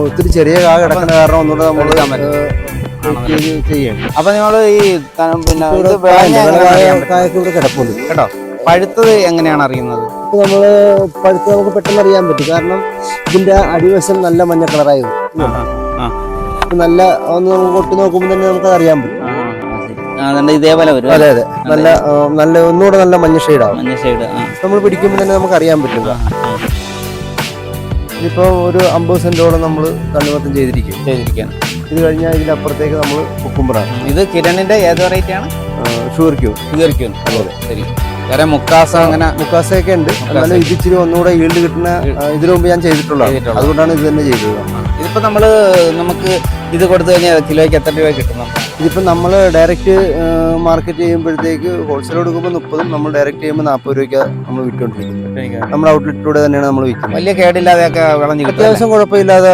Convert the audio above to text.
ഒത്തിരി ചെറിയ കാ കിടക്കുന്ന കാരണം ഒന്നുകൂടെ നമ്മൾ ചെയ്യണം. അപ്പൊ നിങ്ങൾ ഈ പിന്നെ കായൊക്കെ ഇവിടെ കിടപ്പുണ്ട് കേട്ടോ. പഴുത്തത് എങ്ങനെയാണ് അറിയുന്നത്? ഇപ്പൊ നമ്മള് പഴുത്ത് നമുക്ക് പെട്ടെന്ന് അറിയാൻ പറ്റും. കാരണം ഇതിന്റെ അടിവശം നല്ല മഞ്ഞ കളറായി നല്ല ഒന്ന് കൊട്ടി നോക്കുമ്പോൾ തന്നെ നമുക്ക് അറിയാൻ പറ്റും. ഇതേപോലെ വരും. അതെ അതെ, നല്ല നല്ല ഒന്നുകൂടെ നല്ല മഞ്ഞ ഷെയ്ഡാവും. മഞ്ഞ ഷെയ്ഡ് നമ്മൾ പിടിക്കുമ്പോൾ തന്നെ നമുക്ക് അറിയാൻ പറ്റും. ഇതിപ്പോ ഒരു 50 സെന്റോളം നമ്മൾ തണ്ണിമത്തം ചെയ്തിരിക്കുകയാണ്. ഇത് കഴിഞ്ഞാൽ ഇതിനപ്പുറത്തേക്ക് നമ്മൾ കുക്കുംബറാണ്. ഇത് കിരണിന്റെ ഏത് വെറൈറ്റി ആണ്? Sugar queen. അതെ ശരി. വേറെ മുക്കാസയൊക്കെ ഉണ്ട്. എന്നാലും ഇത് ഇച്ചിരി ഒന്നുകൂടെ ഈൽഡ് കിട്ടുന്ന ഇതിനു മുമ്പ് ഞാൻ ചെയ്തിട്ടുള്ളത്. അതുകൊണ്ടാണ് ഇത് തന്നെ ചെയ്തത്. ഇതിപ്പോ നമുക്ക് ഇത് കൊടുത്തു കഴിഞ്ഞാൽ കിലോയ്ക്ക് എത്ര രൂപ കിട്ടും? ഇതിപ്പോ നമ്മൾ ഡയറക്റ്റ് മാർക്കറ്റ് ചെയ്യുമ്പോഴത്തേക്ക് ഹോൾസെയിൽ കൊടുക്കുമ്പോൾ 30, നമ്മൾ ഡയറക്റ്റ് ചെയ്യുമ്പോൾ 40 രൂപയ്ക്ക് നമ്മൾ വിറ്റുകൊണ്ടിരിക്കുന്നത്. നമ്മുടെ ഔട്ട്ലെറ്റിലൂടെ തന്നെയാണ് നമ്മൾ വിൽക്കുന്നത്. വലിയ കേടില്ലാതെയൊക്കെ വിളഞ്ഞു, അത്യാവശ്യം കുഴപ്പമില്ലാതെ